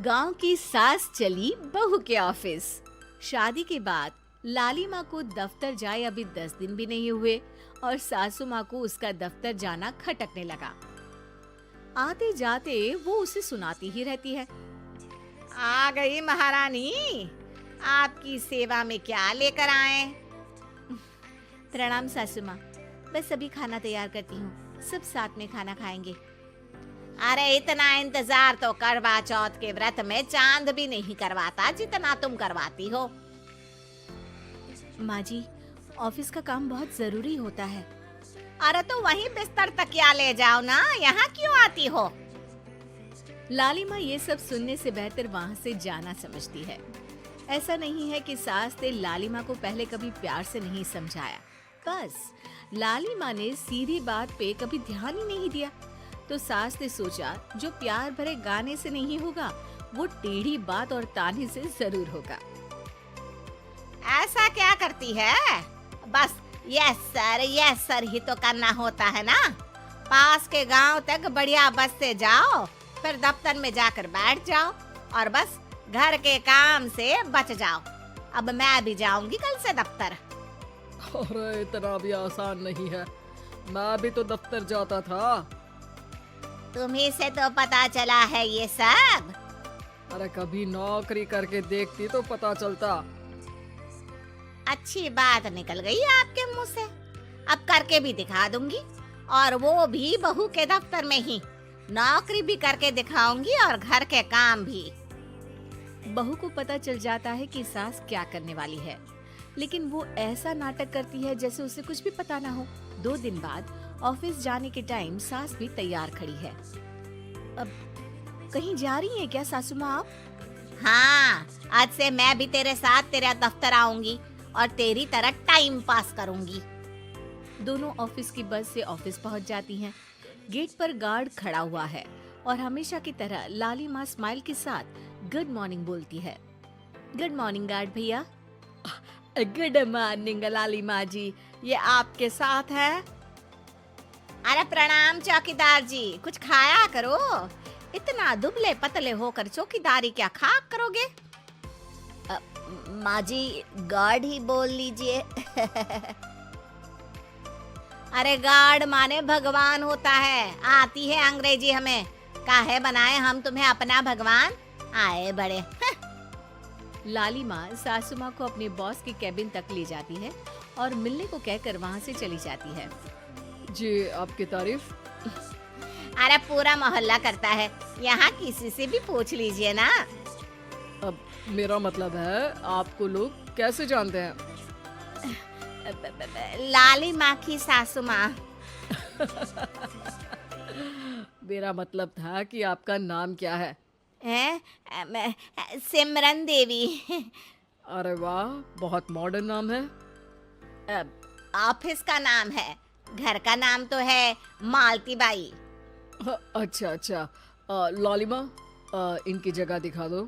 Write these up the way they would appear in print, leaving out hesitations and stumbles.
गांव की सास चली बहू के ऑफिस। शादी के बाद लाली माँ को दफ्तर जाए अभी 10 दिन भी नहीं हुए और सासू माँ को उसका दफ्तर जाना खटकने लगा। आते जाते वो उसे सुनाती ही रहती है। आ गई महारानी, आपकी सेवा में क्या लेकर आए? प्रणाम सासू माँ, बस अभी खाना तैयार करती हूँ, सब साथ में खाना खाएंगे। अरे इतना इंतजार तो करवा चौथ के व्रत में चांद भी नहीं करवाता जितना तुम करवाती हो। माँ जी, ऑफिस का काम बहुत जरूरी होता है। अरे तो वहीं बिस्तर तकिया ले जाओ ना, यहाँ क्यों आती हो? लाली माँ ये सब सुनने से बेहतर वहाँ से जाना समझती है। ऐसा नहीं है कि सास ने लाली माँ को पहले कभी प्यार से नहीं समझाया, बस लाली माँ ने सीधी बात पे कभी ध्यान ही नहीं दिया। तो सास ने सोचा जो प्यार भरे गाने से नहीं होगा वो टेढ़ी बात और ताने से जरूर होगा। ऐसा क्या करती है? बस यस सर ही तो करना होता है ना। पास के गांव तक बढ़िया बस से जाओ, फिर दफ्तर में जाकर बैठ जाओ और बस घर के काम से बच जाओ। अब मैं भी जाऊंगी कल से दफ्तर। अरे इतना भी आसान नहीं है, मैं भी तो दफ्तर जाता था। तुम्ही से तो पता चला है ये सब। अरे कभी नौकरी करके देखती तो पता चलता। अच्छी बात निकल गई आपके मुंह से। अब करके भी दिखा दूंगी, और वो भी बहू के दफ्तर में ही। नौकरी भी करके दिखाऊंगी और घर के काम भी। बहू को पता चल जाता है कि सास क्या करने वाली है, लेकिन वो ऐसा नाटक करती है जैसे उसे कुछ भी पता ना हो। 2 दिन बाद ऑफिस जाने के टाइम सास भी तैयार खड़ी है। अब कहीं जा रही हैं क्या सासू माँ आप? हाँ, आज से मैं भी तेरे साथ तेरे दफ्तर आऊंगी और तेरी तरह टाइम पास करूंगी। दोनों ऑफिस की बस से ऑफिस पहुंच जाती हैं। गेट पर गार्ड खड़ा हुआ है और हमेशा की तरह लाली माँ स्माइल के साथ गुड मॉर्निंग बोलती है। गुड मॉर्निंग गार्ड भैया। गुड मॉर्निंग लाली माँ जी, ये आपके साथ है? अरे प्रणाम चौकीदार जी, कुछ खाया करो। इतना दुबले पतले होकर चौकीदारी क्या खाक करोगे? माँ जी, गार्ड ही बोल लीजिए। अरे गार्ड माने भगवान होता है, आती है अंग्रेजी हमें। काहे बनाए हम तुम्हें अपना भगवान? आए बड़े। लाली माँ सासू माँ को अपने बॉस के केबिन तक ले जाती है और मिलने को कहकर वहाँ से चली जाती है। जी, आपकी तारीफ। अरे पूरा मोहल्ला करता है, यहाँ किसी से भी पूछ लीजिए ना। अब मेरा मतलब है आपको लोग कैसे जानते हैं? लाली माँ की सासू माँ। मेरा मतलब था कि आपका नाम क्या है? सिमरन देवी। अरे वाह, बहुत मॉडर्न नाम है। ऑफिस का नाम है, घर का नाम तो है मालती बाई। अच्छा, लालिमा, इनकी जगह दिखा दो।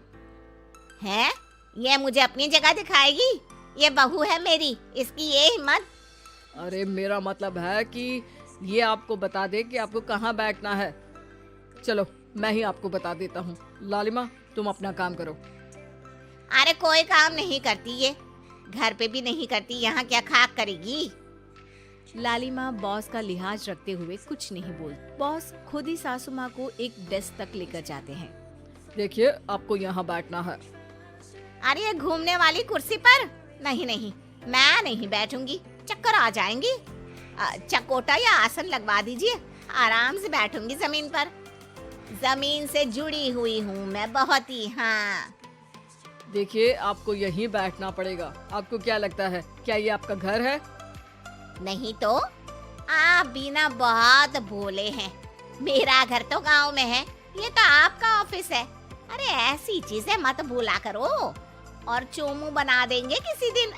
है? ये मुझे अपनी जगह दिखाएगी? ये बहू है मेरी, इसकी ये हिम्मत। अरे मेरा मतलब है कि ये आपको बता दे कि आपको कहाँ बैठना है। चलो मैं ही आपको बता देता हूँ। लालिमा, तुम अपना काम करो। अरे कोई काम नहीं करती ये, घर पे भी नहीं करती, यहाँ क्या खाक करेगी? लाली माँ बॉस का लिहाज रखते हुए कुछ नहीं बोलती। बॉस खुद ही सासू माँ को एक डेस्क तक लेकर जाते हैं। देखिए, आपको यहाँ बैठना है। अरे ये घूमने वाली कुर्सी पर? नहीं, मैं नहीं बैठूंगी, चक्कर आ जाएंगी। चकोटा या आसन लगवा दीजिए, आराम से बैठूंगी जमीन पर। जमीन से जुड़ी हुई हूँ मैं बहुत ही। हाँ देखिए, आपको यहीं बैठना पड़ेगा। आपको क्या लगता है, क्या ये आपका घर है? नहीं तो आप भी ना बहुत भोले हैं। मेरा घर तो गांव में है, ये तो आपका ऑफिस है। अरे ऐसी चीजें मत भूला करो, और चोमू बना देंगे किसी दिन।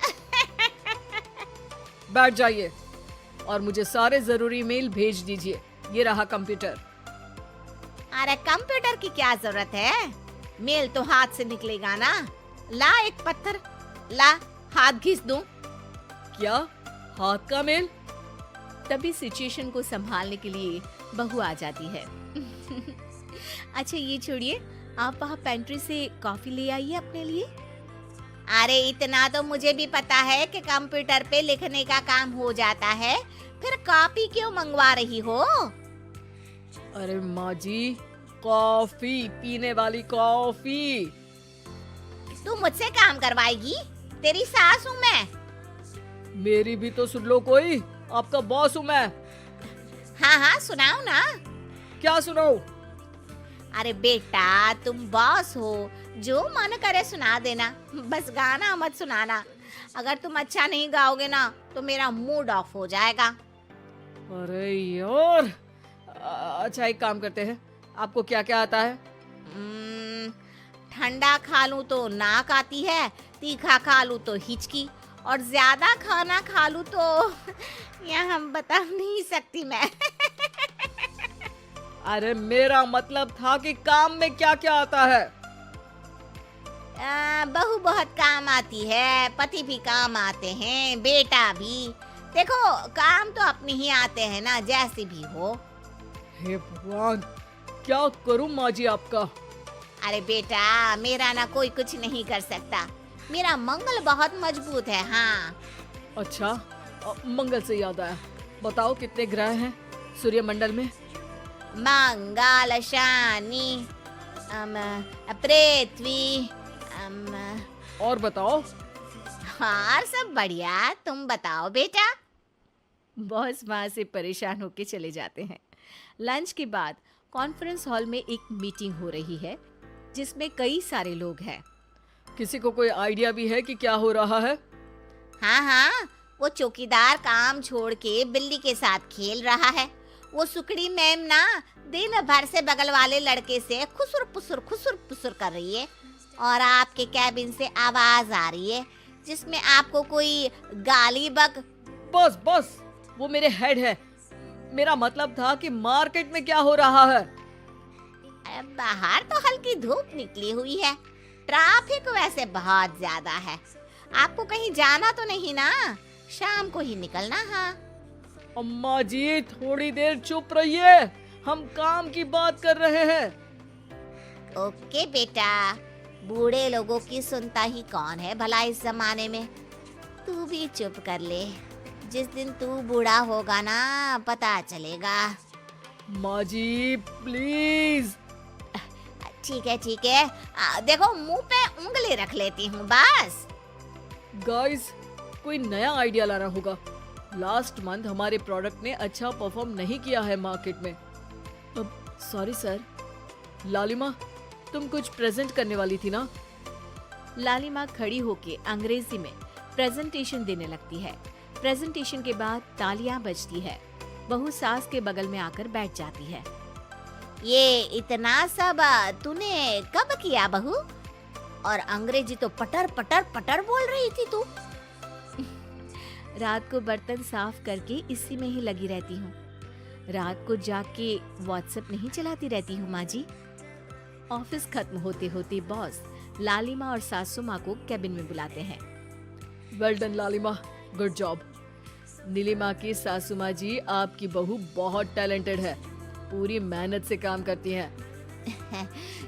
बैठ जाइए और मुझे सारे जरूरी मेल भेज दीजिए। ये रहा कंप्यूटर। अरे कंप्यूटर की क्या जरूरत है, मेल तो हाथ से निकलेगा ना। ला एक पत्थर, ला हाथ घिस दूं। क्या हाथ का मेल? तभी सिचुएशन को संभालने के लिए बहू आ जाती है। अच्छा ये छोड़िए, आप वहाँ पेंट्री से कॉफी ले आइए अपने लिए। अरे इतना तो मुझे भी पता है कि कंप्यूटर पे लिखने का काम हो जाता है, फिर कॉपी क्यों मंगवा रही हो? अरे माँ जी, कॉफी, पीने वाली कॉफी। तू मुझसे काम करवाएगी? तेरी सास हूँ मैं। मेरी भी तो सुन लो कोई, आपका बॉस हूँ मैं। हाँ हाँ सुनाओ ना। क्या सुनाऊं? अरे बेटा तुम बॉस हो, जो मन करे सुना देना, बस गाना मत सुनाना। अगर तुम अच्छा नहीं गाओगे ना तो मेरा मूड ऑफ हो जाएगा। अरे यार, अच्छा एक काम करते हैं, आपको क्या क्या आता है? ठंडा खा लूं तो नाक आती है, तीखा खा लूं तो हिचकी, और ज्यादा खाना खा लूं तो यहाँ बता नहीं सकती मैं। अरे मेरा मतलब था कि काम में क्या क्या आता है? बहू बहुत काम आती है, पति भी काम आते हैं, बेटा भी। देखो काम तो अपने ही आते हैं ना, जैसे भी हो। हे भगवान, क्या करूं माँ जी आपका? अरे बेटा मेरा ना कोई कुछ नहीं कर सकता, मेरा मंगल बहुत मजबूत है। हाँ अच्छा, मंगल से याद आया, बताओ कितने ग्रह हैं सूर्यमंडल में? मंगल, शनि, पृथ्वी, और बताओ। और सब बढ़िया, तुम बताओ बेटा। बॉस वहाँ से परेशान होके चले जाते हैं। लंच के बाद कॉन्फ्रेंस हॉल में एक मीटिंग हो रही है जिसमें कई सारे लोग हैं। किसी को कोई आइडिया भी है कि क्या हो रहा है? हाँ हाँ, वो चौकीदार काम छोड़ के बिल्ली के साथ खेल रहा है। वो सुकड़ी मैम ना दिन भर से बगल वाले लड़के से खुसुर पुसुर कर रही है, और आपके कैबिन से आवाज आ रही है जिसमें आपको कोई गाली बक। बस बस, वो मेरे हेड है। मेरा मतलब था कि मार्केट में क्या हो रहा है? बाहर तो हल्की धूप निकली हुई है, ट्रैफिक वैसे बहुत ज्यादा है। आपको कहीं जाना तो नहीं ना? शाम को ही निकलना। हाँ अम्मा जी थोड़ी देर चुप रहिए, हम काम की बात कर रहे हैं। ओके बेटा, बूढ़े लोगों की सुनता ही कौन है भला इस जमाने में। तू भी चुप कर ले, जिस दिन तू बूढ़ा होगा ना पता चलेगा। माँ जी प्लीज। ठीक है, देखो मुंह पे उंगली रख लेती हूँ बस। गाइस, कोई नया आइडिया लाना होगा। लास्ट मंथ हमारे प्रोडक्ट ने अच्छा परफॉर्म नहीं किया है मार्केट में। अब सॉरी सर। लालिमा, तुम कुछ प्रेजेंट करने वाली थी ना? लालिमा खड़ी होके अंग्रेजी में प्रेजेंटेशन देने लगती है। प्रेजेंटेशन के बाद तालियां बजती है। बहू सास के बगल में आकर बैठ जाती है। ये इतना सब तूने कब किया बहू? और अंग्रेजी तो पटर पटर पटर बोल रही थी तू। रात को बर्तन साफ करके इसी में ही लगी रहती हूँ। रात को जाग के व्हाट्सएप नहीं चलाती रहती हूँ माँ जी। ऑफिस खत्म होते होते बॉस लालिमा और सासू माँ को कैबिन में बुलाते हैं। वेल डन लालिमा, गुड जॉब। नीलिमा की सासू माँ जी, आपकी बहू बहुत टैलेंटेड है, पूरी मेहनत से काम करती है।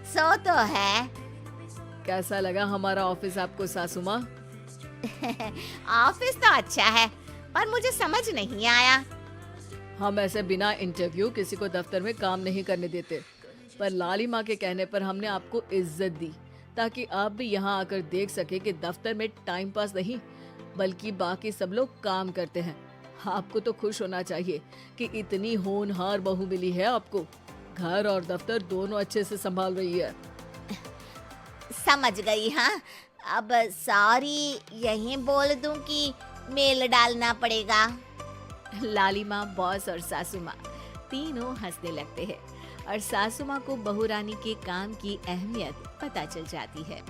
सो तो है। कैसा लगा हमारा ऑफिस आपको सासू माँ? ऑफिस तो अच्छा है, पर मुझे समझ नहीं आया। हम ऐसे बिना इंटरव्यू किसी को दफ्तर में काम नहीं करने देते, पर लालिमा के कहने पर हमने आपको इज्जत दी ताकि आप भी यहाँ आकर देख सके कि दफ्तर में टाइम पास नहीं बल्कि बाकी सब लोग काम करते हैं। आपको तो खुश होना चाहिए कि इतनी होनहार बहू मिली है आपको। घर और दफ्तर दोनों अच्छे से संभाल रही है। समझ गई। हाँ अब सॉरी यहीं बोल दूं कि मेल डालना पड़ेगा? लालिमा, बॉस और सासू माँ तीनों हंसने लगते हैं और सासू माँ को बहू रानी के काम की अहमियत पता चल जाती है।